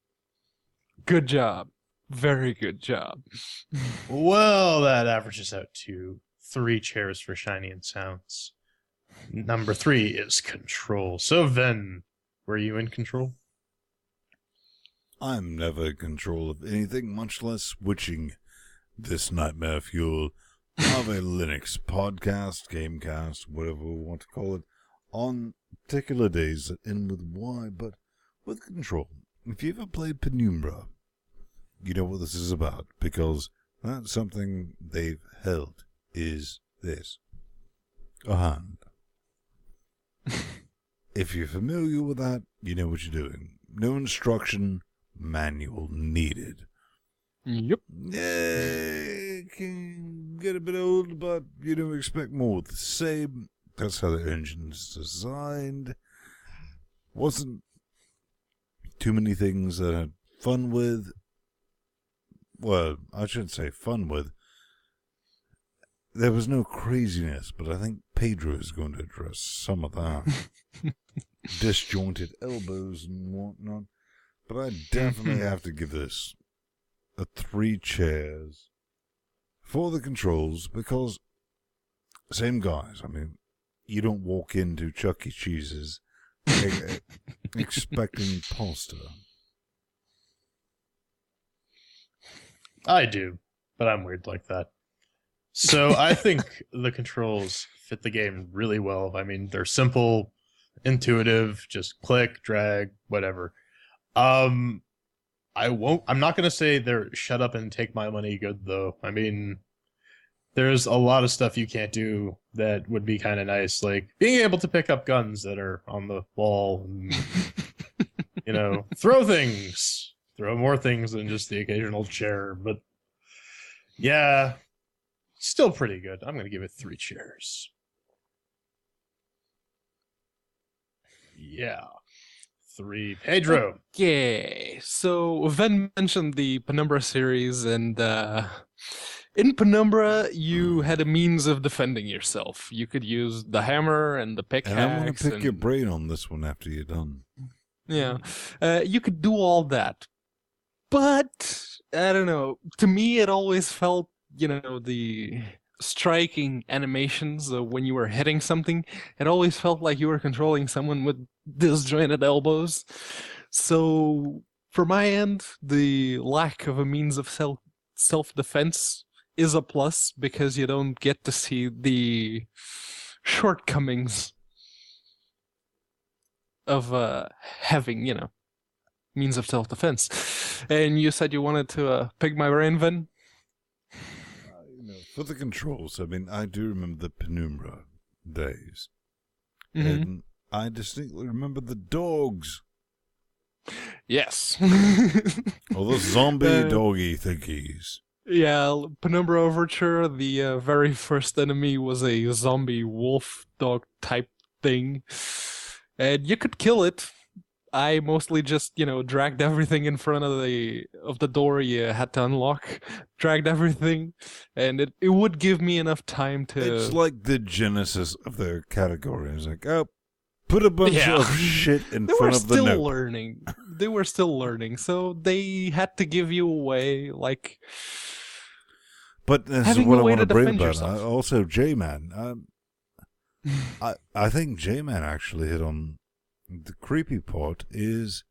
good job, very good job. Well, that averages out to 3 chairs for Shiny and Sounds. Number 3 is Control. So, Ven, were you in Control? I'm never in control of anything, much less switching this nightmare fuel of a Linux podcast, GameCast, whatever we want to call it, on particular days that end with Y, but with Control. If you ever played Penumbra, you know what this is about, because that's something they've held, is this. A hand. If you're familiar with that, you know what you're doing. No instruction manual needed. Yep. Yeah, can get a bit old, but you don't expect more of the same. That's how the engine's designed. Wasn't too many things that I had fun with. Well, I shouldn't say fun with. There was no craziness, but I think Pedro is going to address some of that. Disjointed elbows and whatnot. But I definitely have to give this a 3 chairs for the controls, because same guys. I mean, you don't walk into Chuck E. Cheese's expecting pasta. I do, but I'm weird like that. So I think the controls fit the game really well. I mean, they're simple, intuitive, just click, drag, whatever. I'm not going to say they're shut up and take my money good, though. I mean, there's a lot of stuff you can't do that would be kind of nice, like being able to pick up guns that are on the wall and, throw things. Throw more things than just the occasional chair. But yeah, still pretty good. I'm going to give it 3 chairs. Yeah. 3. Pedro. Okay, so Ven mentioned the Penumbra series, and in Penumbra, you had a means of defending yourself. You could use the hammer and the pickaxe. And I'm going to pick your brain on this one after you're done. Yeah, you could do all that. But, I don't know, to me it always felt, the striking animations when you were hitting something, it always felt like you were controlling someone with disjointed elbows. So, for my end, the lack of a means of self-defense is a plus, because you don't get to see the shortcomings of having, means of self-defense. And you said you wanted to pick my brain, Vin? For the controls, I mean, I do remember the Penumbra days. Mm-hmm. And I distinctly remember the dogs. Yes. All those zombie doggy thingies. Yeah, Penumbra Overture, the very first enemy was a zombie wolf dog type thing. And you could kill it. I mostly just, dragged everything in front of the door you had to unlock, dragged everything, and it would give me enough time to... It's like the genesis of their category. It's like, put a bunch of shit in front of the note. They were still learning, so they had to give you a way, like... But this is what I want to bring about. Also, J-Man. I think J-Man actually hit on... The creepy part is,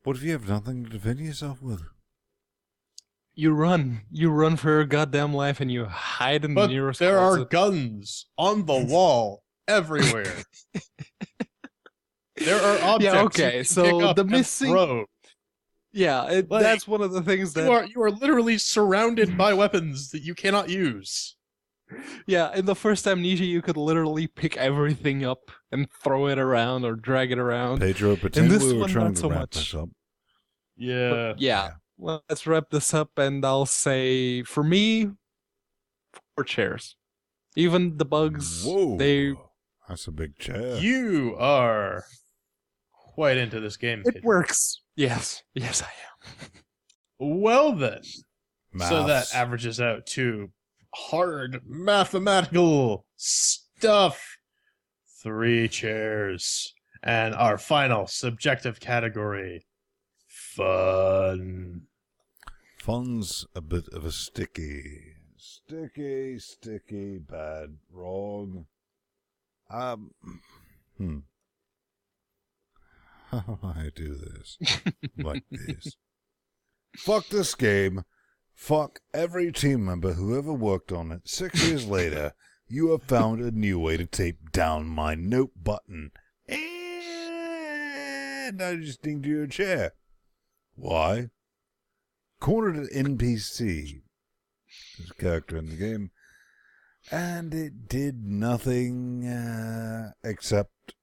what if you have nothing to defend yourself with? You run for your goddamn life, and you hide in the nearest there closet. Are guns on the wall everywhere. There are objects. Yeah, okay, so the missing. Throw. Yeah, that's one of the things that you are literally surrounded by weapons that you cannot use. Yeah, in the first Amnesia, you could literally pick everything up and throw it around or drag it around. Pedro, pretend this we were one, trying not to so wrap much. this up. Yeah. Yeah. Well, let's wrap this up, and I'll say, for me, 4 chairs. Even the bugs, Whoa, that's a big chair. You are quite into this game. It works. Yes, I am. Well then, Maths. So that averages out to hard mathematical stuff. 3 chairs. And our final subjective category, fun. Fun's a bit of a sticky, bad, wrong. How do I do this? Like this. Fuck this game. Fuck every team member who ever worked on it. 6 years later, you have found a new way to tape down my note button. And I just dinged your chair. Why? Cornered an NPC, this character in the game, and it did nothing except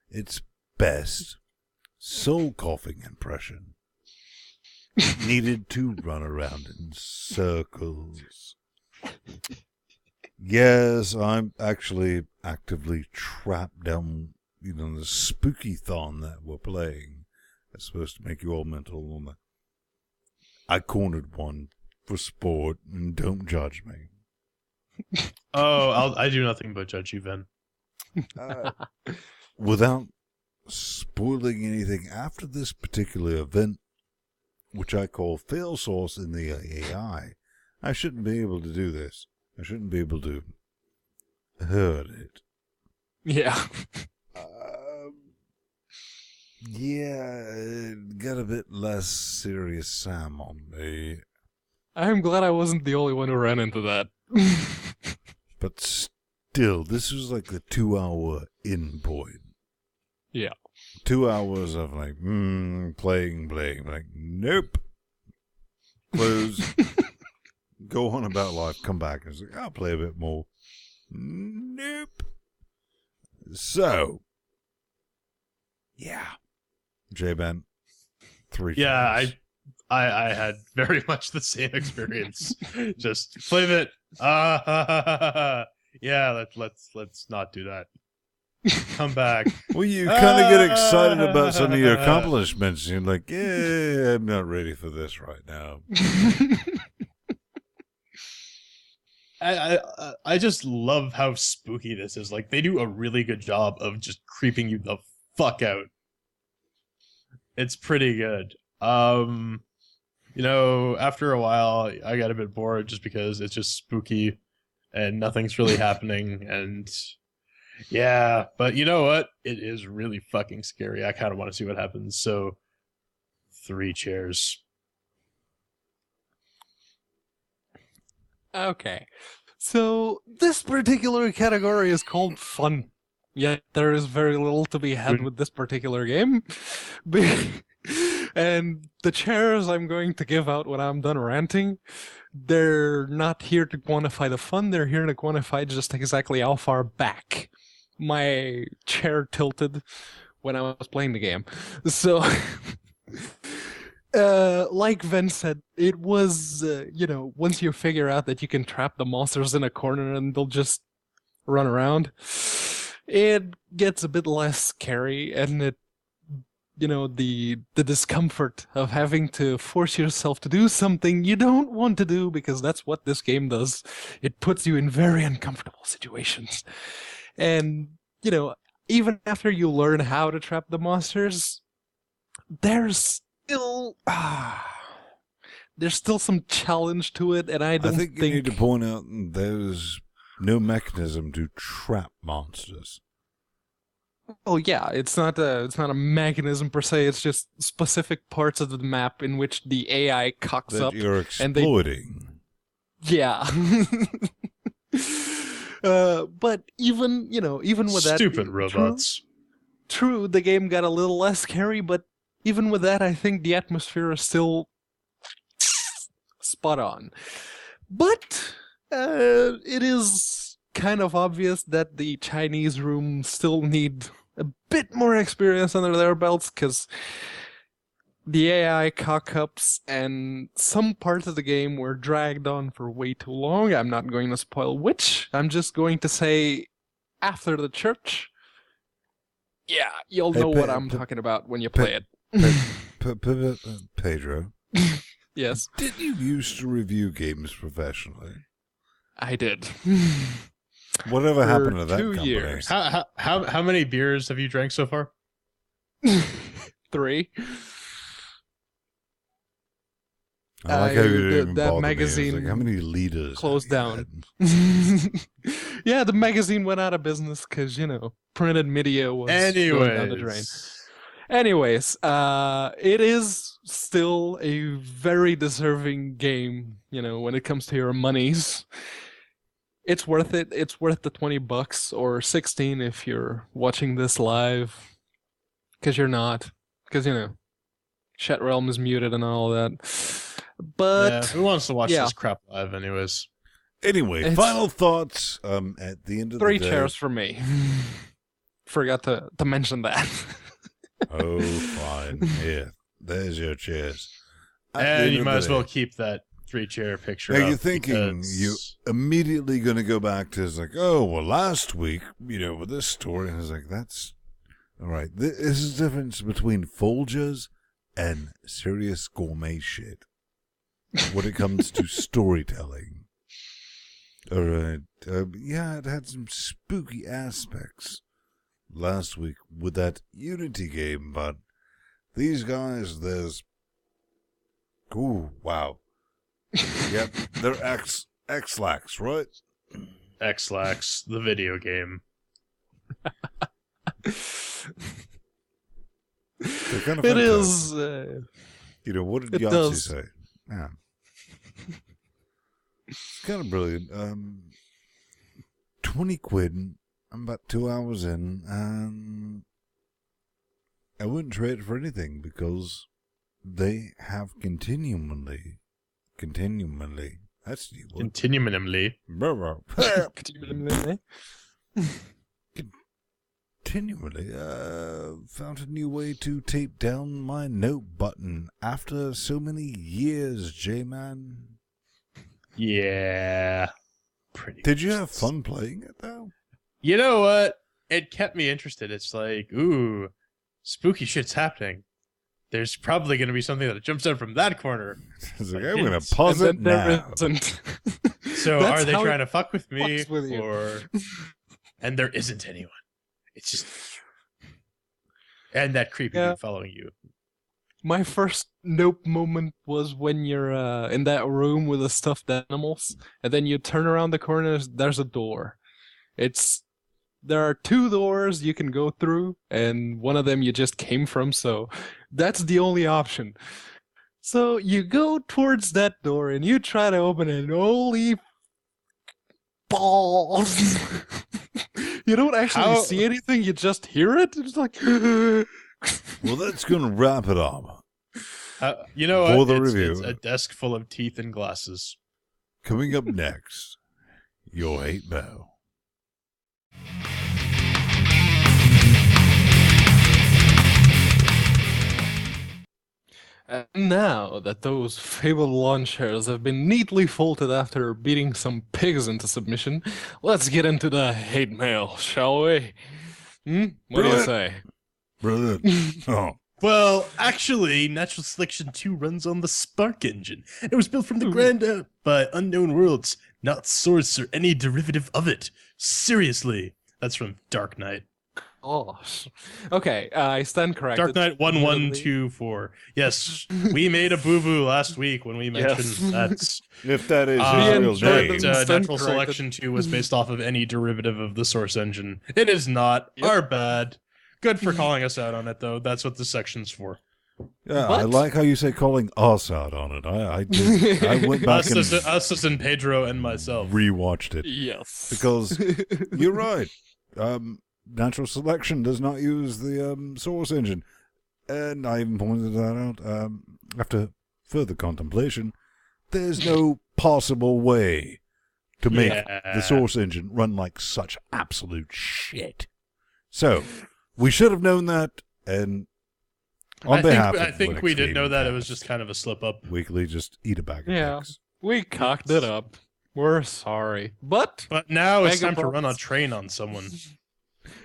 its best soul coughing impression. Needed to run around in circles. Yes, I'm actually actively trapped down, the spooky-thon that we're playing. That's supposed to make you all mental. On I cornered one for sport, and don't judge me. Oh, I do nothing but judge you, Vin. Without spoiling anything, after this particular event, which I call fail source in the AI, I shouldn't be able to do this. I shouldn't be able to hurt it. Yeah. It got a bit less serious Sam on me. I'm glad I wasn't the only one who ran into that. But still, this was like the 2-hour in point. Yeah. 2 hours of playing. Like, nope. Close. Go on about life. Come back. And it's like, I'll play a bit more. Nope. So, yeah. J-Ben, 3 Yeah, chairs. I had very much the same experience. Just play it. Yeah, let's not do that. Come back. Well, you kind of get excited about some of your accomplishments. You're like, yeah, I'm not ready for this right now. I just love how spooky this is. Like, they do a really good job of just creeping you the fuck out. It's pretty good. After a while, I got a bit bored just because it's just spooky and nothing's really happening. And yeah, but you know what? It is really fucking scary. I kind of want to see what happens. So, 3 chairs. Okay. So, this particular category is called fun. Yet there is very little to be had with this particular game. And the chairs I'm going to give out when I'm done ranting, they're not here to quantify the fun, they're here to quantify just exactly how far back my chair tilted when I was playing the game. So, like Ven said, it was, once you figure out that you can trap the monsters in a corner and they'll just run around, it gets a bit less scary, and it, the discomfort of having to force yourself to do something you don't want to do, because that's what this game does. It puts you in very uncomfortable situations. And, even after you learn how to trap the monsters, there's still some challenge to it, and I think you need to point out there's no mechanism to trap monsters. Oh yeah, it's not a mechanism per se. It's just specific parts of the map in which the AI cocks that up. You're exploiting. Yeah. But even with that, Stupid robots. True, the game got a little less scary, but even with that, I think the atmosphere is still spot on. But it is kind of obvious that the Chinese room still need a bit more experience under their belts, because the AI cock-ups and some parts of the game were dragged on for way too long. I'm not going to spoil which. I'm just going to say after the church. Yeah, you'll know what I'm talking about when you play it. Pedro. Yes. Did you used to review games professionally? I did. Whatever happened to that 2 company? years. How many beers have you drank so far? 3. I like how you didn't even that bother magazine me. It's like, how many liters closed have down. you had? Yeah, the magazine went out of business because, printed media was going down the drain. Anyways, it is still a very deserving game, when it comes to your monies. It's worth it. It's worth the $20 or 16 if you're watching this live. Because you're not. Because, Chat Realm is muted and all that. But yeah, who wants to watch this crap live anyways? Anyway, final thoughts at the end of the day. 3 chairs for me. Forgot to mention that. Oh, fine. Here, there's your chairs. And you might as well keep that 3-chair picture. Now you're thinking you're immediately going to go back to, it's like, oh, well, last week, with this story. And it's like, that's, all right. This is the difference between Folgers and serious gourmet shit when it comes to storytelling. All right. Yeah, it had some spooky aspects last week with that Unity game, but these guys, there's... Ooh, wow. Yep, they're X-Lax, right? X-Lax, the video game. Kind of it is... what did Yahtzee say? Yeah. It's kind of brilliant. 20 quid. I'm about 2 hours in, and I wouldn't trade it for anything because they have continually. That's the word. Continually. Continually found a new way to tape down my note button after so many years, J-Man. Yeah. Pretty. Did you have fun playing it, though? You know what? It kept me interested. It's like, ooh, spooky shit's happening. There's probably going to be something that jumps out from that corner. It's like, I'm going to pause it now. So are they trying to fuck with me? Or... And there isn't anyone. It's just... And that creepy thing following you. My first nope moment was when you're in that room with the stuffed animals, and then you turn around the corner, there's a door. There are 2 doors you can go through, and one of them you just came from, so that's the only option. So you go towards that door, and you try to open it, and holy balls! You don't actually see anything, you just hear it. It's like... Well, that's going to wrap it up. You know what? For the review. It's a desk full of teeth and glasses. Coming up next, your hate mail. And now that those fabled lawn chairs have been neatly folded after beating some pigs into submission, let's get into the hate mail, shall we? What do you say? Brilliant. Oh. Well, actually, Natural Selection 2 runs on the Spark engine. It was built from the ground up by Unknown Worlds, not Source or any derivative of it. Seriously. That's from Dark Knight. Gosh. Okay, I stand corrected. Dark Knight 1124. Yes, we made a boo-boo last week when we mentioned that. If that is his real name. Natural Selection 2 was based off of any derivative of the Source engine. It is not. Yep. Our bad. Good for calling us out on it, though. That's what the section's for. Yeah, what? I like how you say calling us out on it. I did. I went back us as in Pedro and myself. Rewatched it. Yes. Because you're right. Natural Selection does not use the Source engine. And I even pointed that out after further contemplation. There's no possible way to make the Source engine run like such absolute shit. So, we should have known that, and I think we did know that. It was just kind of a slip-up. Weekly, just eat a bag of eggs. We cocked it up. We're sorry. But now it's time to run a train on someone.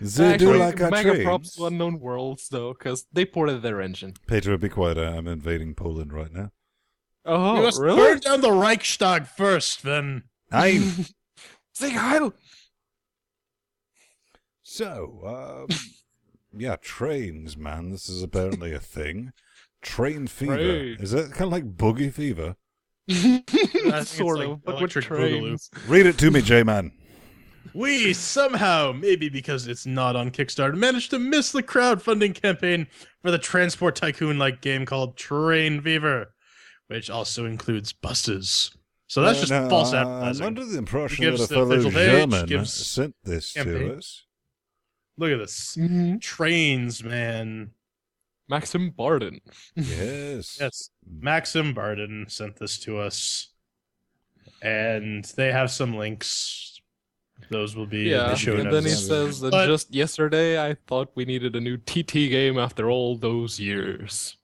They do like our mega trains. props to Unknown Worlds, though, because they ported their engine. Pedro, be quiet. I'm invading Poland right now. Oh, you must really? burn down the Reichstag first, then. Say Heil! So, yeah, trains, man. This is apparently a thing. Train fever. Train. Is it kind of like boogie fever? Sort of, but with trains. Read it to me, J-Man. We somehow, maybe because it's not on Kickstarter, managed to miss the crowdfunding campaign for the transport tycoon-like game called Train Fever, which also includes buses. So that's just false advertising. I'm under the impression that a fellow German sent this to us. Look at this. Trains, man. Maxim Barden. Yes. Yes. Maxim Barden sent this to us. And they have some links. Those will be in the show notes. And then he says that just yesterday I thought we needed a new TT game after all those years.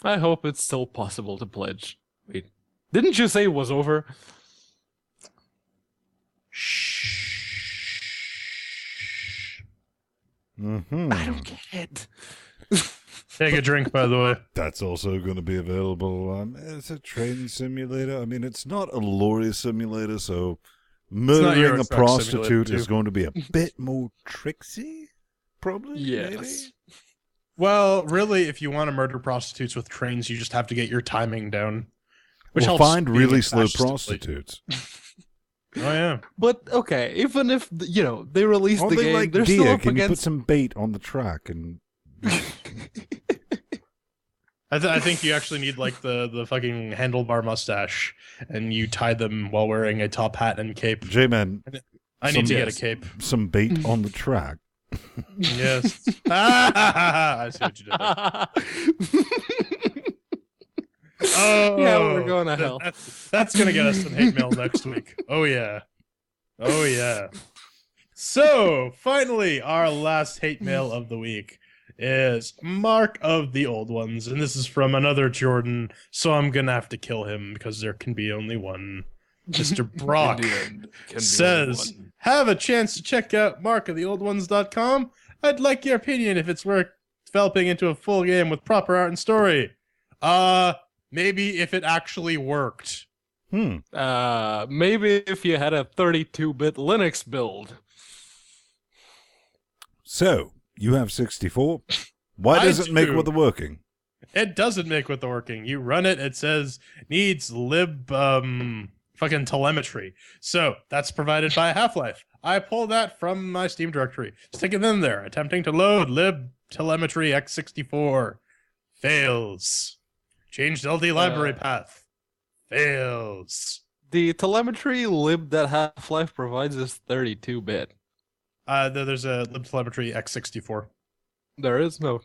I hope it's still possible to pledge. Wait, Didn't you say it was over? Mm-hmm. I don't get it. Take a drink, by the way. That's also going to be available. It's a train simulator. I mean, it's not a lorry simulator, so murdering Euro a Truck prostitute Simulator is 2. going to be a bit more tricksy, probably. Yes. Maybe? Well, really, if you want to murder prostitutes with trains, you just have to get your timing down. Which Or helps find being really a slow fascist athlete. prostitutes. Oh, yeah. But okay, even if they release Or the they game, like they're deer. still up Can you put against. some bait on the track and I think you actually need like the fucking handlebar mustache, and you tie them while wearing a top hat and cape. J-Man, I need to get a cape. some bait on the track. Yes. I see what you did there. Oh, Yeah, we're going to hell. That's gonna get us some hate mail next week. Oh yeah. Oh yeah. So finally, our last hate mail of the week is Mark of the Old Ones, and this is from another Jordan, so I'm gonna have to kill him because there can be only one. Mr. Brock says, have a chance to check out markoftheoldones.com. I'd like your opinion if it's worth developing into a full game with proper art and story. Maybe if it actually worked. Maybe if you had a 32-bit Linux build. So, you have 64. Why I does it make do. with the working? It doesn't make with the working. You run it, it says needs lib fucking telemetry. So that's provided by Half-Life. I pull that from my Steam directory, stick it in there, attempting to load lib telemetry x64. Fails. Changed LD library path. Fails. The telemetry lib that Half-Life provides is 32-bit. There's a libtelemetry x64. There is no.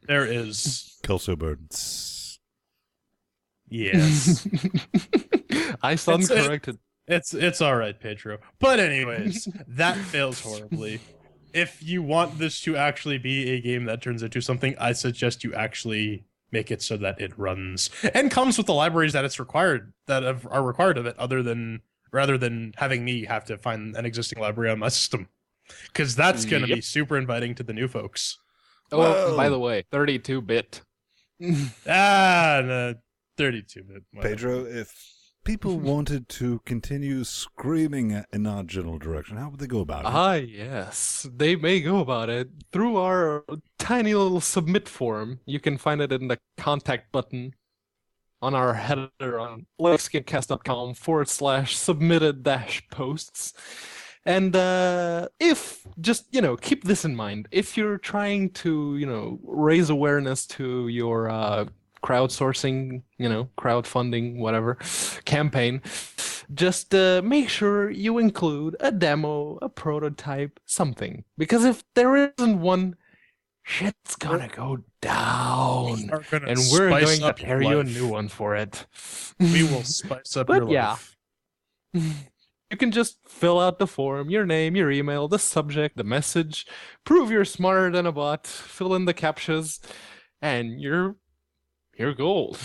There is. Kelso birds. Yes. I stand corrected. It's all right, Pedro. But anyways, that fails horribly. If you want this to actually be a game that turns into something, I suggest you actually make it so that it runs and comes with the libraries that it's required are required of it, rather than having me have to find an existing library on my system, because that's going to be super inviting to the new folks. Oh, by the way, 32-bit. No, 32-bit. Pedro, if people wanted to continue screaming in our general direction, how would they go about it? Yes. They may go about it through our tiny little submit form. You can find it in the contact button on our header on linuxgamecast.com/submitted-posts. And if, just, keep this in mind. If you're trying to, raise awareness to your crowdsourcing, crowdfunding, whatever, campaign, just make sure you include a demo, a prototype, something. Because if there isn't one, shit's gonna go down. And we're going to prepare you a new one for it. We will spice up your life. You can just fill out the form, your name, your email, the subject, the message, prove you're smarter than a bot, fill in the captchas, and you're gold.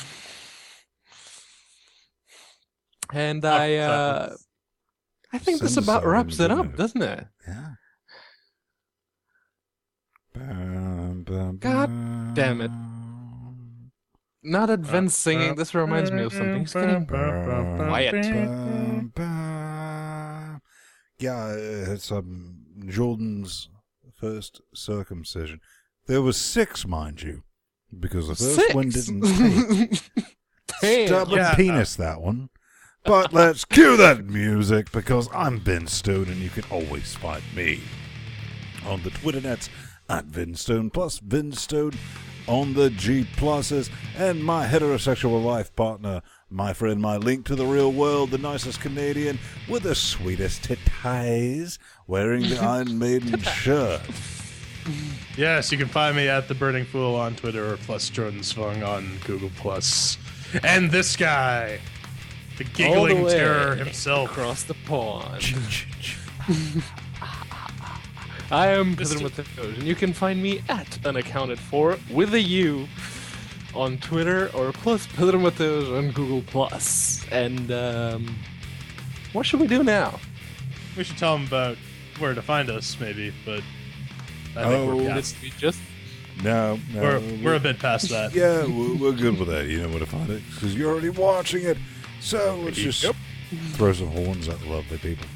And I think this about wraps it up, doesn't it? Yeah. God damn it. Not advanced singing, this reminds me of something. It's getting quiet. Yeah, it's Jordan's first circumcision. There was 6, mind you, because the first one didn't take. Stubborn penis, that one. But let's cue that music, because I'm Ben Stone, and you can always find me on the Twitter nets at Vinstone, plus Vinstone on the G+, and my heterosexual life partner, my friend, my link to the real world, the nicest Canadian with the sweetest titties, wearing the Iron Maiden shirt. Yes, you can find me at The Burning Fool on Twitter, or plus Jordan Svung on Google+. And this guy, the giggling terror himself. Across the pond. I am Pedro Mateos, and you can find me at Unaccounted For with a U on Twitter or plus Pedro Mateus on Google Plus. And what should we do now? We should tell them about where to find us, maybe. But I think we're past. No, we're a bit past that. Yeah, we're good with that. You know where to find it because you're already watching it. So let's just throw some horns at the lovely people.